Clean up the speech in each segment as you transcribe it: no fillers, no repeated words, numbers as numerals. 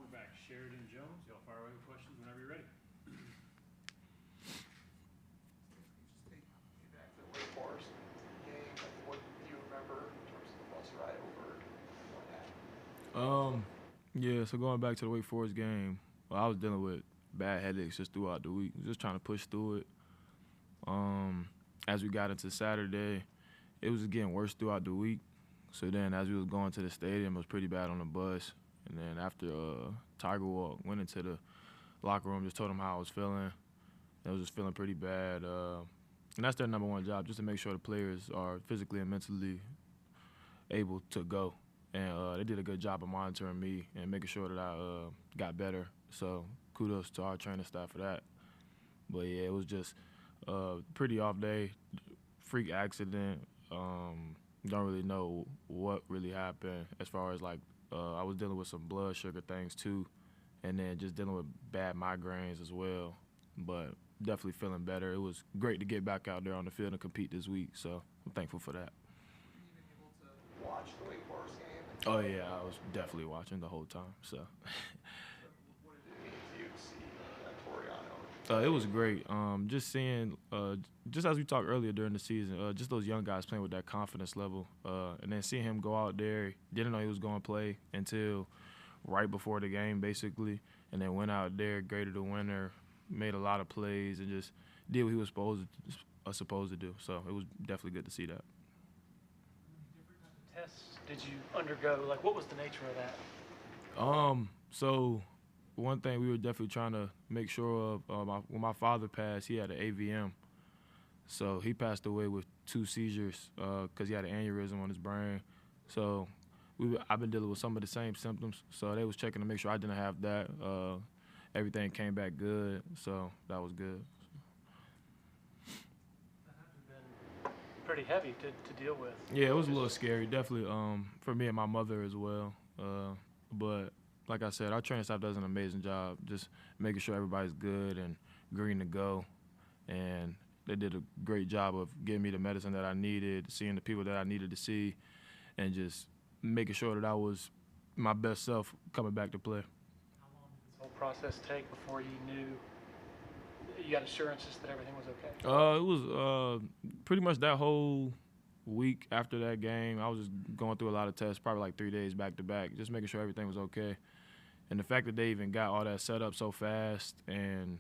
quarterback Sheridan Jones. Y'all fire away with questions whenever you're ready. Just take me back to the Wake Forest game. Like, what do you remember in terms of the bus ride over and what happened? Yeah, so going back to the Wake Forest game, well, I was dealing with bad headaches just throughout the week, just trying to push through it. As we got into Saturday, it was getting worse throughout the week. So then as we was going to the stadium, it was pretty bad on the bus. And then after Tiger Walk, went into the locker room, just told them how I was feeling. I was just feeling pretty bad. And that's their number one job, just to make sure the players are physically and mentally able to go. And they did a good job of monitoring me and making sure that I got better. So kudos to our training staff for that. But, yeah, it was just a pretty off day, freak accident. Don't really know what really happened as far as, like, I was dealing with some blood sugar things too, and then just dealing with bad migraines as well. But definitely feeling better. It was great to get back out there on the field and compete this week, so I'm thankful for that. Were you even able to watch the Wake Forest game? Oh, yeah, I was definitely watching the whole time. So What did it mean to you to see Toriano? it was great. Just seeing, just as we talked earlier during the season, just those young guys playing with that confidence level, and then seeing him go out there, didn't know he was going to play until right before the game, basically, and then went out there, graded the winner, made a lot of plays, and just did what he was supposed to do. So it was definitely good to see that. Different type of tests did you undergo? Like, what was the nature of that? So one thing we were definitely trying to make sure of, when my father passed, he had an AVM. So he passed away with 2 seizures because he had an aneurysm on his brain. So I've been dealing with some of the same symptoms. So they was checking to make sure I didn't have that. Everything came back good, so that was good. That had to have been pretty heavy to deal with. Yeah, it was a little scary, definitely for me and my mother as well. But like I said, our training staff does an amazing job just making sure everybody's good and green to go. And they did a great job of getting me the medicine that I needed, seeing the people that I needed to see, and just making sure that I was my best self coming back to play. How long did this whole process take before you knew you got assurances that everything was okay? It was pretty much that whole week after that game. I was just going through a lot of tests, probably like 3 days back to back, just making sure everything was okay. And the fact that they even got all that set up so fast and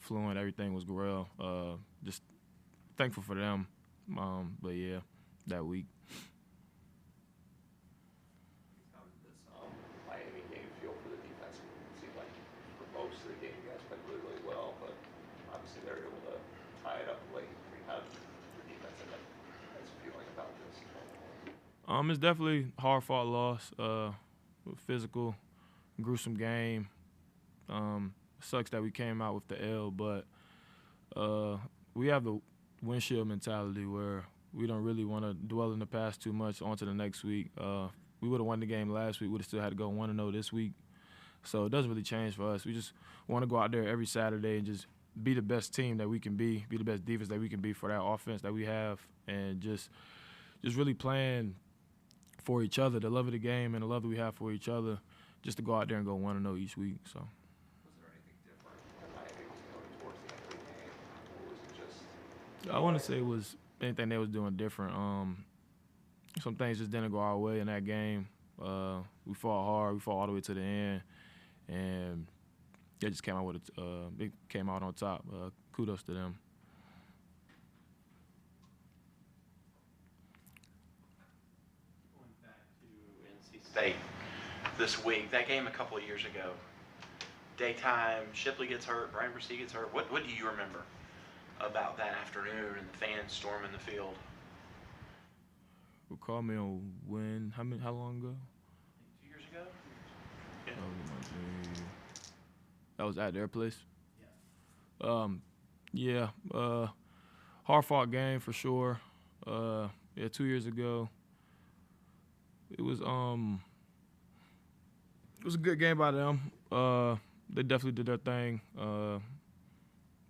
fluent, everything was real. Just thankful for them. But yeah, that week. How did this Miami game feel for the defense? It seemed like for most of the game you guys played really, really well, but obviously they were able to tie it up late. I mean, how did the defense end up feeling about this? It's definitely hard-fought loss, physical, gruesome game. Sucks that we came out with the L, but we have the windshield mentality where we don't really want to dwell in the past too much onto the next week. We would have won the game last week. We would have still had to go 1-0 this week. So it doesn't really change for us. We just want to go out there every Saturday and just be the best team that we can be the best defense that we can be for that offense that we have, and just really playing for each other, the love of the game and the love that we have for each other, just to go out there and go 1-0 each week. So. Was there anything different that Miami was doing towards the end of the game, or was it just? I want to say it was anything they was doing different. Some things just didn't go our way in that game. We fought hard. We fought all the way to the end, and they just came out with they came out on top. Kudos to them. Going back to NC State this week, that game a couple of years ago, daytime, Shipley gets hurt, Brian Brissy gets hurt. What do you remember about that afternoon and the fans storming the field? Call me on when? How long ago? 2 years ago? Yeah. That was my junior year. That was at their place? Yeah. Yeah. Hard-fought game for sure. 2 years ago. It was a good game by them. They definitely did their thing.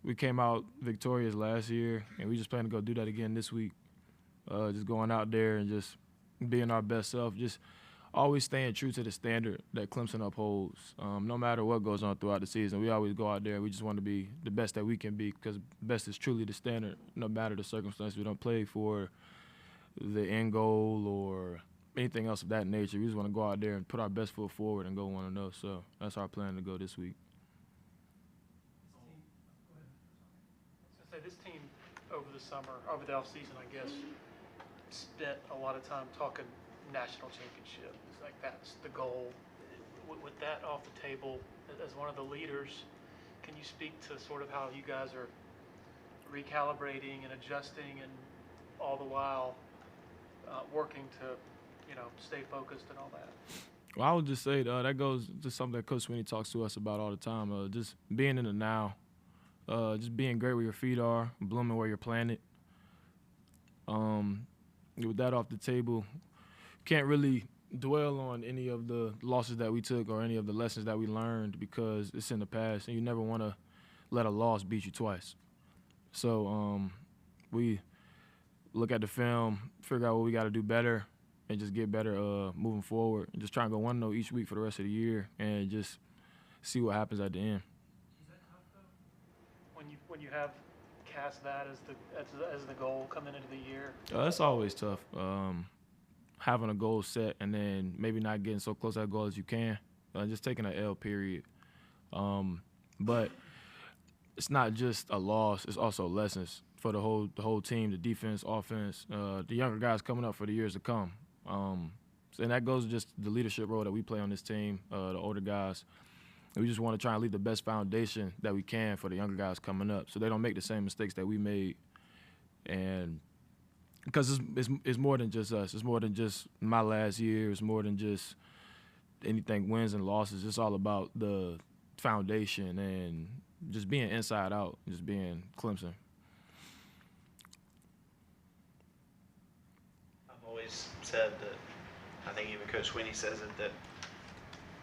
We came out victorious last year, and we just plan to go do that again this week. Just going out there and just being our best self. Just always staying true to the standard that Clemson upholds. No matter what goes on throughout the season, we always go out there. We just want to be the best that we can be because best is truly the standard, no matter the circumstances. We don't play for the end goal or anything else of that nature. We just want to go out there and put our best foot forward and go 1-0. So that's our plan to go this week. I was gonna say, this team over the summer, over the offseason, I guess, spent a lot of time talking national championship. It's like that's the goal. With that off the table, as one of the leaders, can you speak to sort of how you guys are recalibrating and adjusting and all the while working to, stay focused and all that? Well, I would just say that goes to something that Coach Sweeney talks to us about all the time, just being in the now, just being great where your feet are, blooming where you're planted. With that off the table, can't really dwell on any of the losses that we took or any of the lessons that we learned because it's in the past, and you never want to let a loss beat you twice. So we look at the film, figure out what we got to do better, and just get better moving forward, and just try and go 1-0 each week for the rest of the year, and just see what happens at the end. Is that tough though? When you have cast that as the goal coming into the year? It's always tough. Having a goal set and then maybe not getting so close to that goal as you can, just taking an L period. But it's not just a loss; it's also lessons for the whole team, the defense, offense, the younger guys coming up for the years to come. And that goes to just the leadership role that we play on this team, the older guys. And we just want to try and leave the best foundation that we can for the younger guys coming up, so they don't make the same mistakes that we made. And because it's more than just us. It's more than just my last year. It's more than just anything wins and losses. It's all about the foundation and just being inside out, just being Clemson. I've always said that, I think even Coach Sweeney says it, that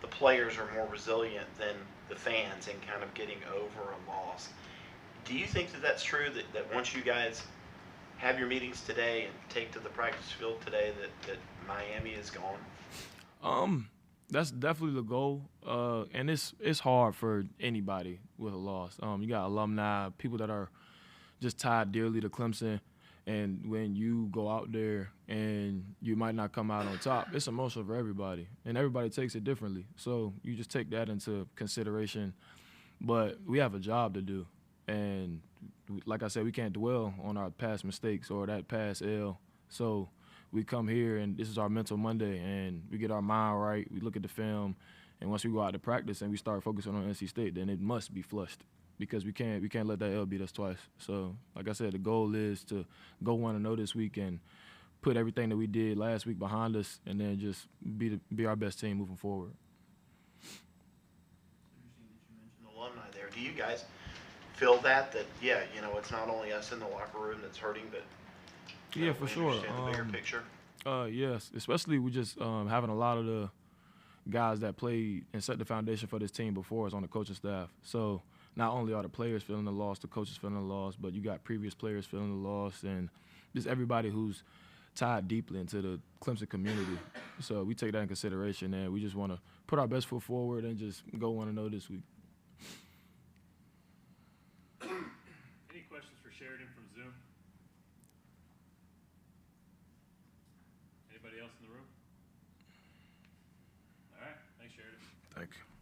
the players are more resilient than the fans in kind of getting over a loss. Do you think that that's true, that once you guys have your meetings today and take to the practice field today that Miami is gone? That's definitely the goal, and it's hard for anybody with a loss. You got alumni, people that are just tied dearly to Clemson, and when you go out there and you might not come out on top, it's emotional for everybody, and everybody takes it differently. So you just take that into consideration. But we have a job to do, and like I said, we can't dwell on our past mistakes or that past L. So we come here, and this is our mental Monday, and we get our mind right. We look at the film, and once we go out to practice and we start focusing on NC State, then it must be flushed because we can't let that L beat us twice. So, like I said, the goal is to go 1-0 this week and put everything that we did last week behind us, and then just be our best team moving forward. Interesting that you mentioned alumni there. Do you guys feel that it's not only us in the locker room that's hurting, but yeah, for sure. Understand the bigger picture? Yes, especially we just having a lot of the guys that played and set the foundation for this team before us on the coaching staff. So not only are the players feeling the loss, the coaches feeling the loss, but you got previous players feeling the loss, and just everybody who's tied deeply into the Clemson community. So we take that in consideration, and we just want to put our best foot forward and just go 1-0 this week. Any questions for Sheridan from Zoom? Anybody else in the room? All right, thanks, Sheridan. Thank you.